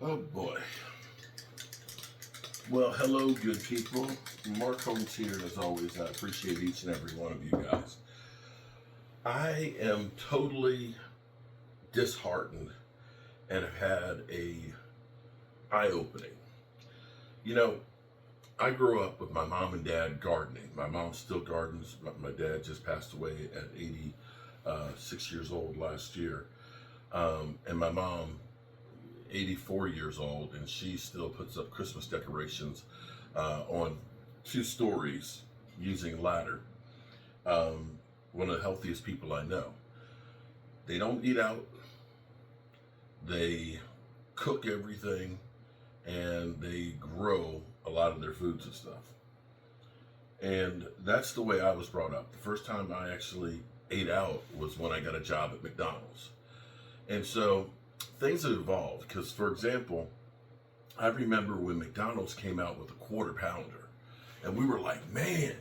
Oh boy. Well, hello, good people. Mark Holmes here, and as always, I appreciate each and every one of you guys. I am totally disheartened and have had a eye-opening. You know, I grew up with my mom and dad gardening. My mom still gardens. My dad just passed away at 86 years old last year. And my mom 84 years old, and she still puts up Christmas decorations on 2 stories using ladder. One of the healthiest people I know. They don't eat out. They cook everything, and they grow a lot of their foods and stuff. And that's the way I was brought up. The first time I actually ate out was when I got a job at McDonald's. And so things have evolved because, for example, I remember when McDonald's came out with a quarter pounder, and we were like, man,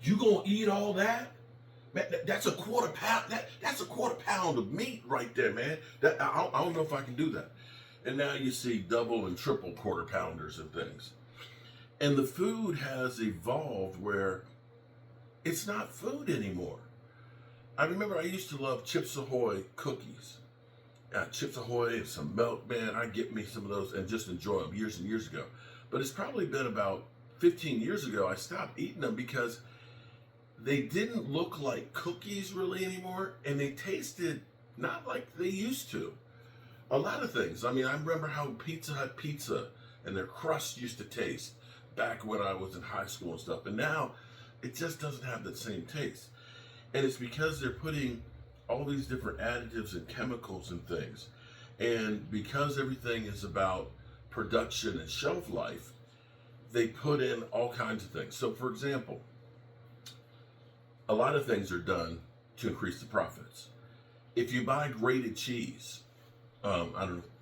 you gonna eat all that? Man, that's a quarter pound. That's a quarter pound of meat right there, man. I don't know if I can do that. And now you see double and triple quarter pounders and things. And the food has evolved where it's not food anymore. I remember I used to love Chips Ahoy cookies. Chips Ahoy and some milk, man, I get me some of those and just enjoy them years and years ago. But it's probably been about 15 years ago I stopped eating them because they didn't look like cookies really anymore, and they tasted not like they used to. A lot of things. I mean, I remember how Pizza Hut pizza and their crust used to taste back when I was in high school and stuff. And now it just doesn't have that same taste. And it's because they're putting all these different additives and chemicals and things. And because everything is about production and shelf life, they put in all kinds of things. So for example, a lot of things are done to increase the profits. If you buy grated cheese, I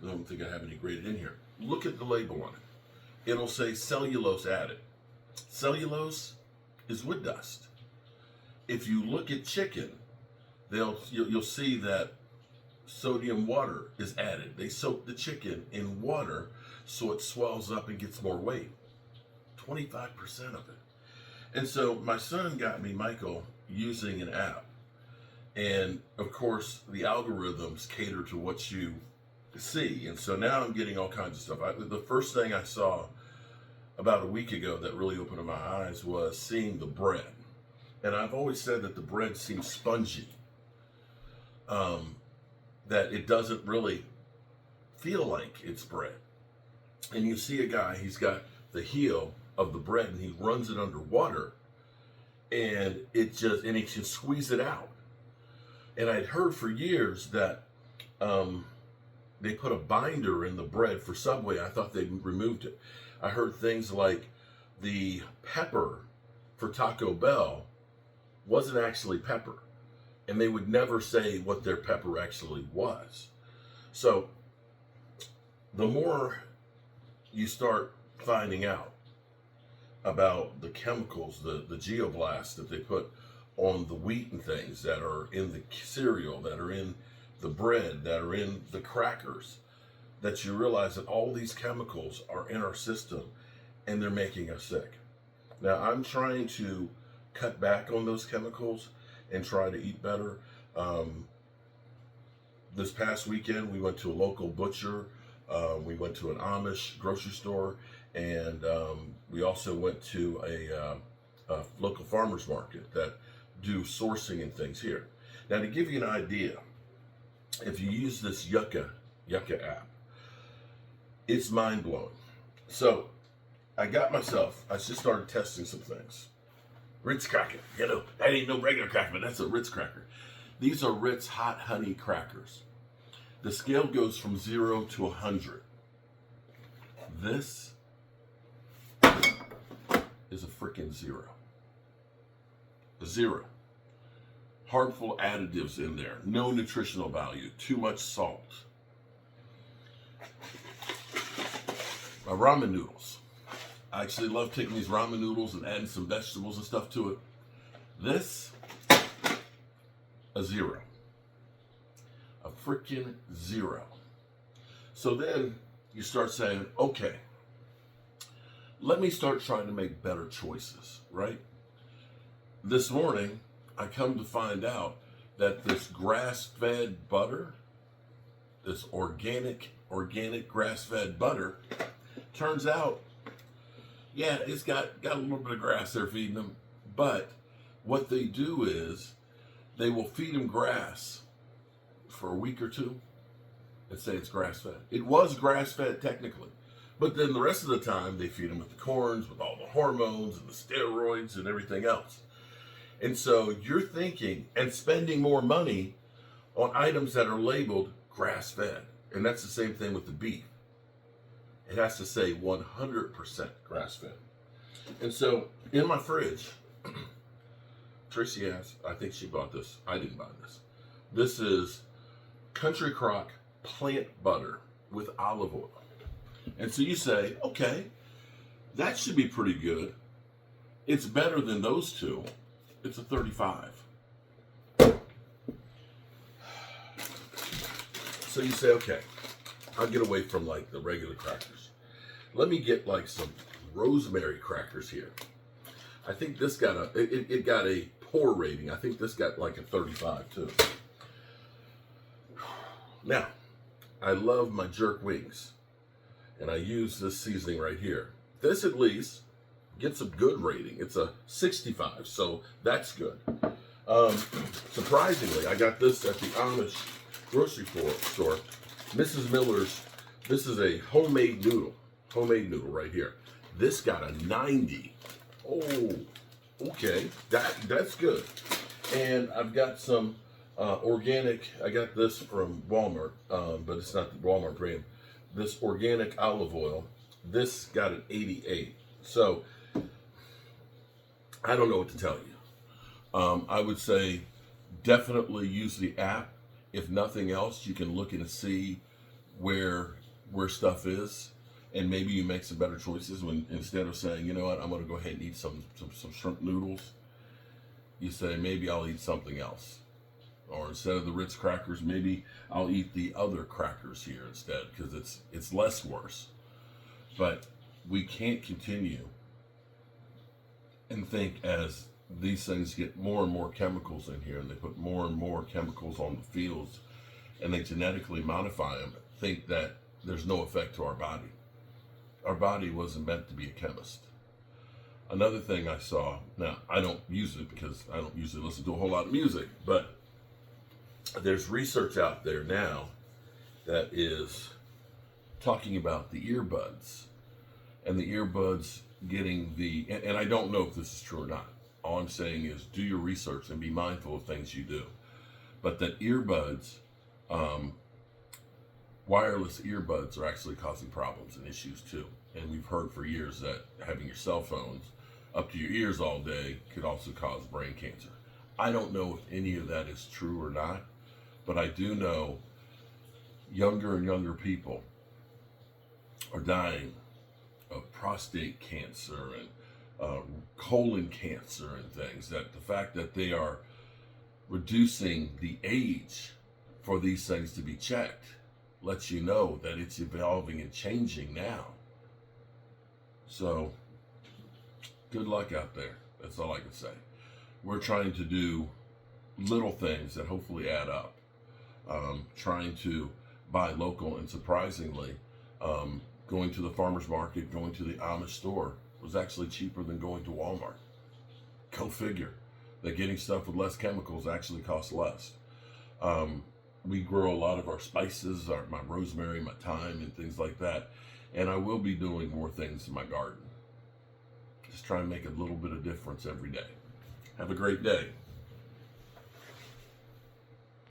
don't think I have any grated in here. Look at the label on it. It'll say cellulose added. Cellulose is wood dust. If you look at chicken, you'll see that sodium water is added. They soak the chicken in water so it swells up and gets more weight. 25% of it. And so my son got me, Michael, using an app. And of course, the algorithms cater to what you see. And so now I'm getting all kinds of stuff. The first thing I saw about a week ago that really opened my eyes was seeing the bread. And I've always said that the bread seems spongy. That it doesn't really feel like it's bread. And you see a guy, he's got the heel of the bread and he runs it under water, and he can squeeze it out. And I'd heard for years that they put a binder in the bread for Subway. I thought they removed it. I heard things like the pepper for Taco Bell wasn't actually pepper. And they would never say what their pepper actually was. So the more you start finding out about the chemicals, the geoblasts that they put on the wheat and things that are in the cereal, that are in the bread, that are in the crackers, that you realize that all these chemicals are in our system and they're making us sick. Now, I'm trying to cut back on those chemicals and try to eat better. This past weekend, we went to a local butcher. We went to an Amish grocery store, and we also went to a local farmers market that do sourcing and things here. Now, to give you an idea, if you use this Yucca app, it's mind-blowing. So I just started testing some things. Ritz cracker, that ain't no regular cracker, but that's a Ritz cracker. These are Ritz hot honey crackers. The scale goes from 0 to 100. This is a freaking 0. A 0. Harmful additives in there. No nutritional value. Too much salt. My ramen noodles. I actually love taking these ramen noodles and adding some vegetables and stuff to it. This, a 0. A freaking 0. So then you start saying, okay, let me start trying to make better choices, right? This morning, I come to find out that this grass-fed butter, this organic grass-fed butter, turns out, yeah, it's got a little bit of grass they're feeding them, but what they do is they will feed them grass for a week or two and say it's grass-fed. It was grass-fed technically, but then the rest of the time they feed them with the corns, with all the hormones and the steroids and everything else. And so you're thinking and spending more money on items that are labeled grass-fed. And that's the same thing with the beef. It has to say 100% grass-fed. And so in my fridge, Tracy asked, I think she bought this. I didn't buy this. This is Country Crock plant butter with olive oil. And so you say, okay, that should be pretty good. It's better than those two. It's a 35. So you say, okay, I'll get away from like the regular crackers. Let me get like some rosemary crackers here. I think this got it got a poor rating. I think this got like a 35 too. Now, I love my jerk wings, and I use this seasoning right here. This at least gets a good rating. It's a 65, so that's good. Surprisingly, I got this at the Amish grocery store. Mrs. Miller's, this is a homemade noodle right here. This got a 90. Oh, okay, that's good. And I've got some organic, I got this from Walmart, but it's not the Walmart brand. This organic olive oil, this got an 88. So, I don't know what to tell you. I would say definitely use the app. If nothing else, you can look and see where stuff is, and maybe you make some better choices when instead of saying, you know what, I'm going to go ahead and eat some shrimp noodles, you say maybe I'll eat something else. Or instead of the Ritz crackers, maybe I'll eat the other crackers here instead, because it's less worse. But we can't continue and think as these things get more and more chemicals in here, and they put more and more chemicals on the fields, and they genetically modify them, think that there's no effect to our body. Our body wasn't meant to be a chemist. Another thing I saw, now I don't use it because I don't usually listen to a whole lot of music, but there's research out there now that is talking about the earbuds, and the earbuds getting and I don't know if this is true or not. All I'm saying is do your research and be mindful of things you do. But that earbuds, wireless earbuds are actually causing problems and issues too. And we've heard for years that having your cell phones up to your ears all day could also cause brain cancer. I don't know if any of that is true or not, but I do know younger and younger people are dying of prostate cancer and colon cancer and things. That the fact that they are reducing the age for these things to be checked lets you know that it's evolving and changing now. So good luck out there. That's all I can say. We're trying to do little things that hopefully add up. Trying to buy local, and surprisingly, going to the farmer's market, going to the Amish store was actually cheaper than going to Walmart. Go figure. That getting stuff with less chemicals actually costs less. We grow a lot of our spices, my rosemary, my thyme, and things like that. And I will be doing more things in my garden. Just try and make a little bit of difference every day. Have a great day.